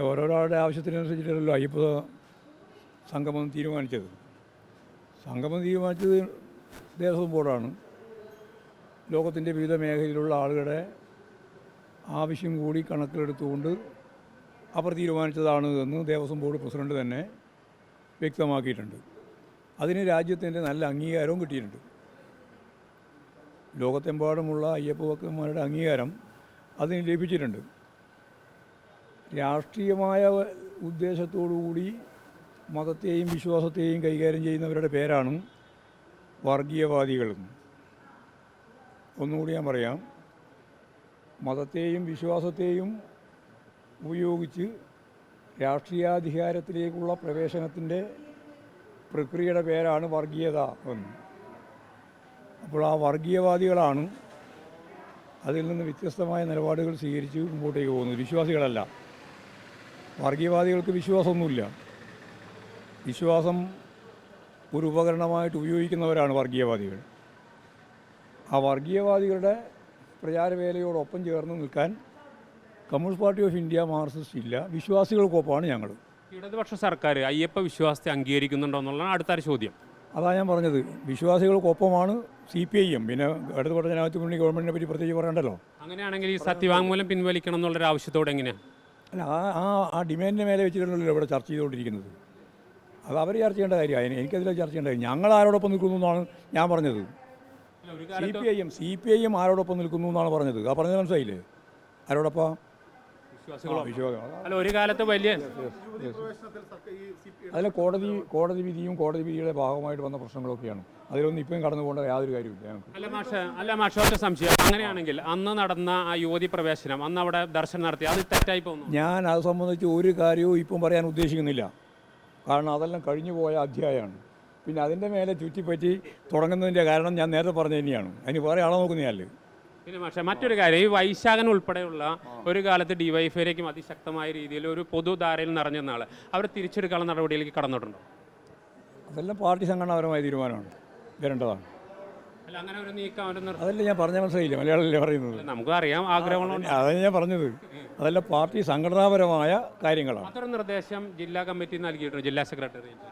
ഓരോരാളുടെ ആവശ്യത്തിനനുസരിച്ചിട്ടല്ലോ അയ്യപ്പ സംഗമം തീരുമാനിച്ചത്. സംഗമം തീരുമാനിച്ചത് ദേവസ്വം ബോർഡാണ്. ലോകത്തിൻ്റെ വിവിധ മേഖലയിലുള്ള ആളുകളുടെ ആവശ്യം കൂടി കണക്കിലെടുത്തുകൊണ്ട് അവർ തീരുമാനിച്ചതാണ് എന്ന് ദേവസ്വം ബോർഡ് പ്രസിഡന്റ് തന്നെ വ്യക്തമാക്കിയിട്ടുണ്ട്. അതിന് രാജ്യത്തിൻ്റെ നല്ല അംഗീകാരവും കിട്ടിയിട്ടുണ്ട്. ലോകത്തെമ്പാടുമുള്ള അയ്യപ്പ ഭക്തന്മാരുടെ അംഗീകാരം അതിന് ലഭിച്ചിട്ടുണ്ട്. രാഷ്ട്രീയമായ ഉദ്ദേശത്തോടുകൂടി മതത്തെയും വിശ്വാസത്തെയും കൈകാര്യം ചെയ്യുന്നവരുടെ പേരാണ് വർഗീയവാദികളും. ഒന്നുകൂടി ഞാൻ പറയാം, മതത്തെയും വിശ്വാസത്തെയും ഉപയോഗിച്ച് രാഷ്ട്രീയാധികാരത്തിലേക്കുള്ള പ്രവേശനത്തിൻ്റെ പ്രക്രിയയുടെ പേരാണ് വർഗീയത എന്ന്. അപ്പോൾ ആ വർഗീയവാദികളാണ് അതിൽ നിന്ന് വ്യത്യസ്തമായ നിലപാടുകൾ സ്വീകരിച്ച് മുമ്പോട്ടേക്ക് പോകുന്നത്, വിശ്വാസികളല്ല. വർഗീയവാദികൾക്ക് വിശ്വാസമൊന്നുമില്ല. വിശ്വാസം ഒരു ഉപകരണമായിട്ട് ഉപയോഗിക്കുന്നവരാണ് വർഗീയവാദികൾ. ആ വർഗീയവാദികളുടെ പ്രചാരവേലയോടൊപ്പം ചേർന്ന് നിൽക്കാൻ communist party of India Marxist ഇല്ല. വിശ്വാസികൾക്കൊപ്പമാണ് ഞങ്ങൾ. ഇടതുപക്ഷ സർക്കാർ അയ്യപ്പ വിശ്വാസത്തെ അംഗീകരിക്കുന്നുണ്ടോ എന്നുള്ളതാണ് അടുത്തൊരു ചോദ്യം. അതാണ് ഞാൻ പറഞ്ഞത്, വിശ്വാസികൾക്കൊപ്പമാണ് CPIM. പിന്നെ ഇടതുപക്ഷ ജനാധിപത്യ മുന്നണി ഗവൺമെൻറ്റിനെ പറ്റി പ്രത്യേകിച്ച് പറയണ്ടല്ലോ. അങ്ങനെയാണെങ്കിൽ ഈ സത്യവാങ്മൂലം പിൻവലിക്കണം എന്നുള്ളൊരു ആവശ്യത്തോടെ എങ്ങനെയാണ്? അല്ല, ആ ഡിമാൻഡിൻ്റെ മേലെ വെച്ചിട്ടുണ്ടല്ലോ ഇവിടെ ചർച്ച ചെയ്തുകൊണ്ടിരിക്കുന്നത്. അത് അവർ ചർച്ച ചെയ്യേണ്ട കാര്യമാണ്, എനിക്കതിൽ ചർച്ച ചെയ്യേണ്ട കാര്യം. ഞങ്ങൾ ആരോടൊപ്പം നിൽക്കുന്നു എന്നാണ് ഞാൻ പറഞ്ഞത്. CPIM ആരോടൊപ്പം നിൽക്കുന്നു എന്നാണ് പറഞ്ഞത്. ആ പറഞ്ഞത് മനസ്സിലായില്ലേ? ആരോടൊപ്പം? അല്ല, ഒരു കാലത്ത് വലിയ അതിലെ കോടതി വിധിയും കോടതി വിധിയുടെ ഭാഗമായിട്ട് വന്ന പ്രശ്നങ്ങളൊക്കെയാണ്. അതിലൊന്നും ഇപ്പം കടന്നു പോകേണ്ട യാതൊരു കാര്യമില്ല. അല്ല മാഷ, ഒറ്റ സംശയം. അങ്ങനെയാണെങ്കിൽ അന്ന് നടന്ന ആ യുവതി പ്രവേശനം, അന്ന് അവിടെ ദർശനം നടത്തി, അത് തെറ്റായി പോകുന്നു? ഞാൻ അത് സംബന്ധിച്ച് ഒരു കാര്യവും ഇപ്പം പറയാൻ ഉദ്ദേശിക്കുന്നില്ല. കാരണം അതെല്ലാം കഴിഞ്ഞു പോയ അധ്യായമാണ്. പിന്നെ അതിൻ്റെ മേലെ ചുറ്റിപ്പറ്റി തുടങ്ങുന്നതിൻ്റെ കാരണം ഞാൻ നേരത്തെ പറഞ്ഞ തന്നെയാണ്. അതിന് വേറെ ആളെ നോക്കുന്നതല്ലേ. പിന്നെ പക്ഷേ മറ്റൊരു കാര്യം, ഈ വൈശാഖൻ ഉൾപ്പെടെയുള്ള ഒരു കാലത്ത് ഡിവൈഎഫ്ഐയിലേക്കും അതിശക്തമായ രീതിയിൽ ഒരു പൊതുധാരയിൽ നിറഞ്ഞ ആൾ അവർ തിരിച്ചെടുക്കാനുള്ള നടപടിയിലേക്ക് കടന്നിട്ടുണ്ടോ? അതെല്ലാം പാർട്ടി സംഘടനാപരമായ തീരുമാനമാണ്, വരേണ്ടതാണ്. അല്ല, അങ്ങനെ ഒരു നീക്കം അതല്ല ഞാൻ പറഞ്ഞ മനസ്സിലായില്ല, മലയാളത്തിലല്ലേ പറയുന്നത്. നമുക്ക് അറിയാം ആഗ്രഹങ്ങളുണ്ട്. അതാണ് ഞാൻ പറഞ്ഞത്, അതെല്ലാം പാർട്ടി സംഘടനാപരമായ കാര്യങ്ങളാണ്. അത്തരം നിർദ്ദേശം ജില്ലാ കമ്മിറ്റി നൽകിയിട്ടുണ്ട്, ജില്ലാ സെക്രട്ടേറിയറ്റ്.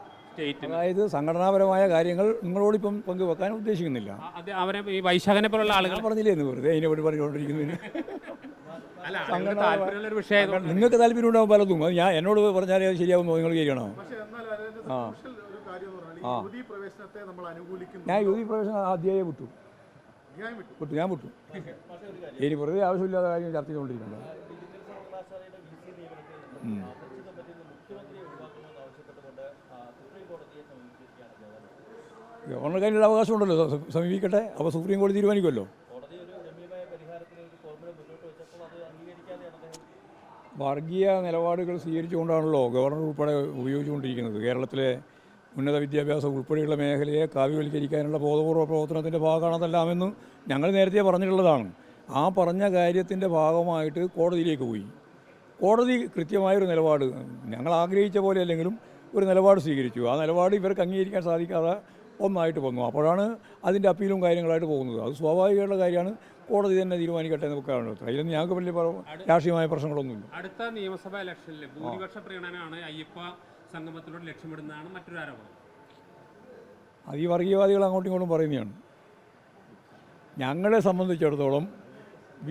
അതായത് സംഘടനാപരമായ കാര്യങ്ങൾ നിങ്ങളോടിപ്പം പങ്കുവെക്കാൻ ഉദ്ദേശിക്കുന്നില്ല. അവരെ ഈ വൈശാഖനെ പോലുള്ള ആളുകൾ പറഞ്ഞില്ലേ എന്ന് വെറുതെ അതിനെപ്പറ്റി പറഞ്ഞുകൊണ്ടിരിക്കുന്നതിന്. നിങ്ങൾക്ക് താല്പര്യം ഉണ്ടാവും പലതും. അത് ഞാൻ എന്നോട് പറഞ്ഞാലേ അത് ശരിയാവുമോ? നിങ്ങൾ ചെയ്യണോ? ഞാൻ യുവതി പ്രവേശനം ആദ്യമായി വിട്ടു. ഞാൻ വിട്ടു. ഇനി വെറുതെ ആവശ്യമില്ലാത്ത കാര്യം ചർച്ച ചെയ്തുകൊണ്ടിരിക്കുന്നത്. ഗവർണർക്ക് അതിനുള്ള അവകാശമുണ്ടല്ലോ, സമീപിക്കട്ടെ. അപ്പോൾ സുപ്രീം കോടതി തീരുമാനിക്കുമല്ലോ. വർഗീയ നിലപാടുകൾ സ്വീകരിച്ചുകൊണ്ടാണല്ലോ ഗവർണർ ഉൾപ്പെടെ ഉപയോഗിച്ചുകൊണ്ടിരിക്കുന്നത്. കേരളത്തിലെ ഉന്നത വിദ്യാഭ്യാസം ഉൾപ്പെടെയുള്ള മേഖലയെ കാവ്യവൽക്കരിക്കാനുള്ള ബോധപൂർവ്വ പ്രവർത്തനത്തിൻ്റെ ഭാഗമാണതെല്ലാമെന്ന് ഞങ്ങൾ നേരത്തെ പറഞ്ഞിട്ടുള്ളതാണ്. ആ പറഞ്ഞ കാര്യത്തിൻ്റെ ഭാഗമായിട്ട് കോടതിയിലേക്ക് പോയി. കോടതി കൃത്യമായൊരു നിലപാട്, ഞങ്ങൾ ആഗ്രഹിച്ച പോലെ അല്ലെങ്കിലും ഒരു നിലപാട് സ്വീകരിച്ചു. ആ നിലപാട് ഇവർക്ക് അംഗീകരിക്കാൻ സാധിക്കാതെ ഒന്നായിട്ട് വന്നു. അപ്പോഴാണ് അതിൻ്റെ അപ്പീലും കാര്യങ്ങളായിട്ട് പോകുന്നത്. അത് സ്വാഭാവികമായിട്ടുള്ള കാര്യമാണ്. കോടതി തന്നെ തീരുമാനിക്കട്ടെ എന്ന് വെക്കാറുണ്ട്. അതിലൊന്നും ഞങ്ങൾക്ക് വലിയ രാഷ്ട്രീയമായ പ്രശ്നങ്ങളൊന്നുമില്ല. അടുത്ത നിയമസഭാ ഇലക്ഷനിൽ ഭൂരിപക്ഷ പ്രകടനമാണ് അയ്യപ്പ സംഗമത്തിലൂടെ ലക്ഷ്യമിടുന്നതാണ് മറ്റൊരു ആരോപണം. അത് ഈ വർഗീയവാദികൾ അങ്ങോട്ടും ഇങ്ങോട്ടും പറയുന്നതാണ്. ഞങ്ങളെ സംബന്ധിച്ചിടത്തോളം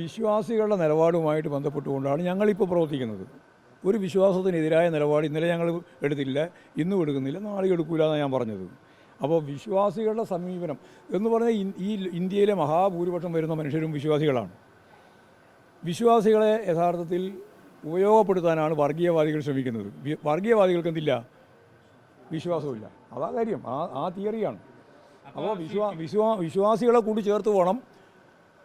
വിശ്വാസികളുടെ നിലപാടുമായിട്ട് ബന്ധപ്പെട്ടുകൊണ്ടാണ് ഞങ്ങളിപ്പോൾ പ്രവർത്തിക്കുന്നത്. ഒരു വിശ്വാസത്തിനെതിരായ നിലപാട് ഇന്നലെ ഞങ്ങൾ എടുത്തില്ല, ഇന്നും എടുക്കുന്നില്ല, നാളെ എടുക്കില്ല എന്നാണ് ഞാൻ പറഞ്ഞത്. അപ്പോൾ വിശ്വാസികളുടെ സമീപനം എന്ന് പറഞ്ഞാൽ ഈ ഇന്ത്യയിലെ മഹാഭൂരിപക്ഷം വരുന്ന മനുഷ്യരും വിശ്വാസികളാണ്. വിശ്വാസികളെ യഥാർത്ഥത്തിൽ ഉപയോഗപ്പെടുത്താനാണ് വർഗീയവാദികൾ ശ്രമിക്കുന്നത്. വർഗീയവാദികൾക്ക് എന്തില്ല? വിശ്വാസമില്ല. അതാ കാര്യം. ആ തിയറിയാണ്. അപ്പോൾ വിശ്വാസികളെ കൂടി ചേർത്ത് വേണം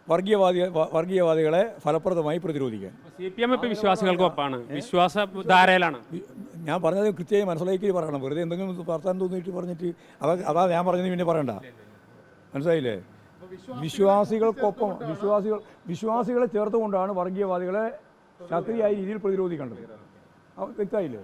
വർഗീയവാദികളെ ഫലപ്രദമായി പ്രതിരോധിക്കാൻ. CPM ഇപ്പോൾ വിശ്വാസികൾക്കൊപ്പമാണ്, വിശ്വാസധാരയിലാണ്. ഞാൻ പറഞ്ഞത് കൃത്യമായി മനസ്സിലാക്കി പറയണം. വെറുതെ എന്തെങ്കിലും വർത്താനം തോന്നിയിട്ട് പറഞ്ഞിട്ട് അതാ ഞാൻ പറഞ്ഞത് പിന്നെ പറയണ്ട. മനസ്സിലായില്ലേ? വിശ്വാസികൾക്കൊപ്പം വിശ്വാസികളെ ചേർത്തുകൊണ്ടാണ് വർഗീയവാദികളെ ശക്തിയായ രീതിയിൽ പ്രതിരോധിക്കേണ്ടത്. വ്യക്തമായില്ലേ?